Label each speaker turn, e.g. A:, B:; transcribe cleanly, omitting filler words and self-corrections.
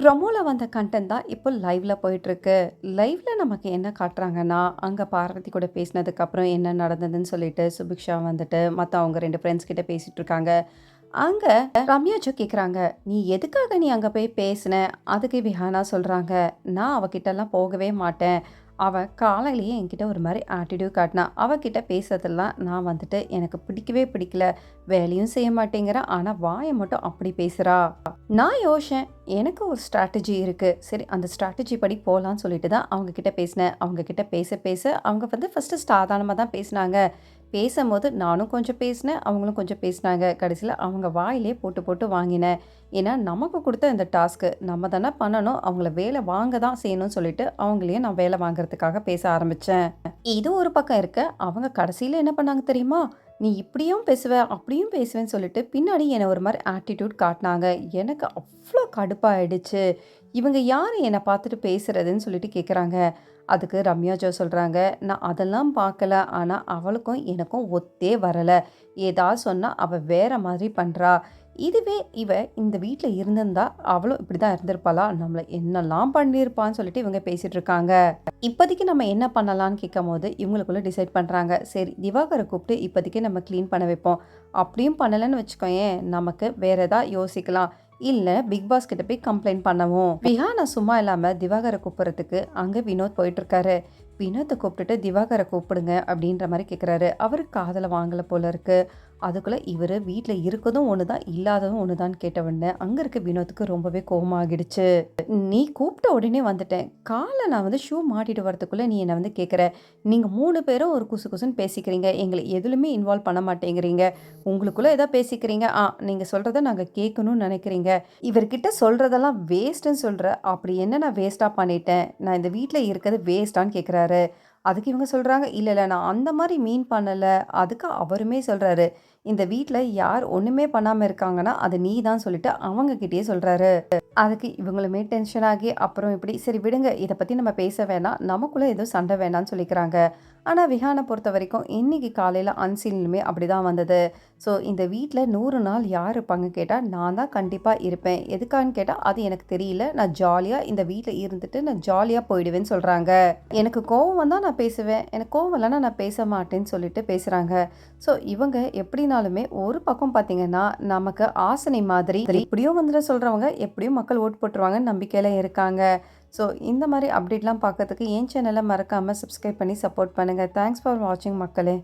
A: ப்ரொமோல வந்த கன்டென்ட் தான் இப்போ லைவ்ல போயிட்டுருக்கு. லைவ்ல நமக்கு என்ன காட்டுறாங்கன்னா, அங்க பார்வதி கூட பேசினதுக்கப்புறம் என்ன நடந்ததுன்னு சொல்லிட்டு சுபிக்ஷா வந்துட்டு மத்த அவங்க 2 ஃப்ரெண்ட்ஸ் கிட்ட பேசிட்டு இருக்காங்க. அங்க ரம்யாஜோ கேட்குறாங்க, "நீ எதுக்காக நீ அங்க போய் பேசின?" அதுக்கு விஹானா சொல்றாங்க, "நான் அவகிட்டலாம் போகவே மாட்டேன். அவ காலையிலேயே என்கிட்ட ஒரு மாரி ஆட்டிட்யூட் காட்டினா. அவகிட்ட பேசுறதெல்லாம் நான் வந்துட்டு எனக்கு பிடிக்கவே பிடிக்கல. வேலையும் செய்ய மாட்டேங்கிறா. ஆனா வாய மட்டும் அப்படி பேசுறா." நான் யோசிச்சேன், எனக்கு ஒரு ஸ்ட்ராட்டஜி இருக்கு. சரி அந்த ஸ்ட்ராட்டஜி படி போலான்னு சொல்லிட்டு தான் அவங்க கிட்ட பேசினேன். அவங்க கிட்ட பேச பேச அவங்க வந்து ஃபர்ஸ்ட்டு சாதாரணமா தான் பேசினாங்க. பேசம்போது நானும் கொஞ்சம் பேசினேன், அவங்களும் கொஞ்சம் பேசினாங்க. கடைசியில அவங்க வாயிலேயே போட்டு போட்டு வாங்கினேன். ஏன்னா நமக்கு குடுத்த இந்த டாஸ்க்கு நம்ம தானே பண்ணணும். அவங்கள வேலை வாங்க தான் செய்யணும்னு சொல்லிட்டு, அவங்களையும் நான் வேலை வாங்குறதுக்காக பேச ஆரம்பிச்சேன். இது ஒரு பக்கம் இருக்க, அவங்க கடைசியில என்ன பண்ணாங்க தெரியுமா? "நீ இப்படியும் பேசுவ, அப்படியும் பேசுவேன்னு" சொல்லிட்டு பின்னாடி என்ன ஒரு மாரி ஆட்டிட்யூட் காட்டுனாங்க. எனக்கு அவ்ளோ கடுப்பாயிடுச்சு. இவங்க யாரு என்ன பார்த்துட்டு பேசுறதுன்னு சொல்லிட்டு கேட்குறாங்க. அதுக்கு ரம்யா சொல்றாங்க, "நான் அதெல்லாம் பார்க்கல. ஆனா அவளுக்கும் எனக்கும் ஒத்தே வரல. ஏதாவது சொன்னா அவ வேற மாதிரி பண்றா. இதுவே இவ இந்த வீட்ல இருந்திருந்தா அவளும் இப்படிதான் இருந்திருப்பாளா? நம்மள என்னலாம் பண்ணியிருப்பான்னு" சொல்லிட்டு இவங்க பேசிட்டு இருக்காங்க. இப்போதைக்கு நம்ம என்ன பண்ணலான்னு கேட்கும்போது, இவங்களுக்குள்ள டிசைட் பண்றாங்க. சரி திவாகர கூப்பிட்டு இப்போதைக்கு நம்ம கிளீன் பண்ண வைப்போம். அப்படியும் பண்ணலன்னு வச்சுக்கோயேன், நமக்கு வேற யோசிக்கலாம். இல்ல பிக் பாஸ் கிட்ட போய் கம்ப்ளைண்ட் பண்ணுவோம். விஹானா சும்மா இல்லாம திவாகர கூப்பிடுறதுக்கு அங்க வினோத் போயிட்டு இருக்காரு. வினோத்த கூப்பிட்டுட்டு திவாகர கூப்பிடுங்க அப்படின்ற மாரி கேட்குறாரு. அவருக்கு காதுல வாங்கல போல இருக்கு. அதுக்குள்ள இவரு வீட்ல இருக்கதும் ஒண்ணுதான், இல்லாததும் ஒண்ணுதான்னு கேட்ட உடனே அங்க இருக்க வினோத்துக்கு ரொம்பவே கோவமாகிடுச்சு. "நீ கூப்பிட்ட உடனே வந்துட்டேன். கால்ல நான் வந்து ஷூ மாட்டிட்டு வரதுக்குள்ள நீ என்ன வந்து கேட்குற. நீங்க 3 பேரும் ஒரு குசு குசுன்னு பேசிக்கிறீங்க. எங்கள எதுலயுமே இன்வால்வ் பண்ண மாட்டேங்கிறீங்க. உங்களுக்குள்ள ஏதோ பேசிக்கிறீங்க. நீங்க சொல்றத நாங்க கேட்கணும்னு நினைக்கிறீங்க. இவர்கிட்ட சொல்றதெல்லாம் வேஸ்ட்டுன்னு சொல்ற. அப்படி என்ன நான் வேஸ்ட்டா பண்ணிட்டேன்? நான் இந்த வீட்ல இருக்கிறது வேஸ்ட்டான்னு கேட்குறாரு. அதுக்கு இவங்க சொல்றாங்க, "இல்ல, இல்ல நான் அந்த மாரி மீன் பண்ணல." அதுக்கு அவருமே சொல்றாரு, "இந்த வீட்ல யார் ஒண்ணுமே பண்ணாம இருக்காங்கன்னா, அது நீ தான்" சொல்லிட்டு அவங்க கிட்டயே சொல்றாரு. அதுக்கு இவங்களுமே டென்ஷன் ஆகி அப்புறம் இப்படி சரி விடுங்க இதை பற்றி நம்ம பேச வேணாம் நமக்குள்ளே எதுவும் சண்டை வேணாம்னு சொல்லிக்கிறாங்க. ஆனால் விஹானை பொறுத்த வரைக்கும் இன்னைக்கு காலையில் அன்சீனுமே அப்படி தான் வந்தது. ஸோ இந்த வீட்டில் 100 நாள் யார் இருப்பாங்க கேட்டால் நான் தான் கண்டிப்பாக இருப்பேன். எதுக்கான்னு கேட்டால் அது எனக்கு தெரியல. நான் ஜாலியாக இந்த வீட்டில் இருந்துட்டு நான் ஜாலியாக போயிடுவேன்னு சொல்கிறாங்க. எனக்கு கோவம் வந்தால் நான் பேசுவேன். எனக்கு கோவம் இல்லைன்னா நான் பேச மாட்டேன்னு சொல்லிட்டு பேசுகிறாங்க. ஸோ இவங்க எப்படினாலுமே ஒரு பக்கம் பார்த்தீங்கன்னா நமக்கு ஆசனை மாதிரி எப்படியும் வந்துட்டு சொல்கிறவங்க எப்படியும் மக்கள் ஓட்டு போட்டுருவாங்கன்னு நம்பிக்கையில் இருக்காங்க. ஸோ இந்த மாதிரி அப்டேட்லாம் பார்க்கறதுக்கு என் சேனலை மறக்காமல் சப்ஸ்கிரைப் பண்ணி சப்போர்ட் பண்ணுங்கள். தேங்க்ஸ் ஃபார் வாட்சிங் மக்களே.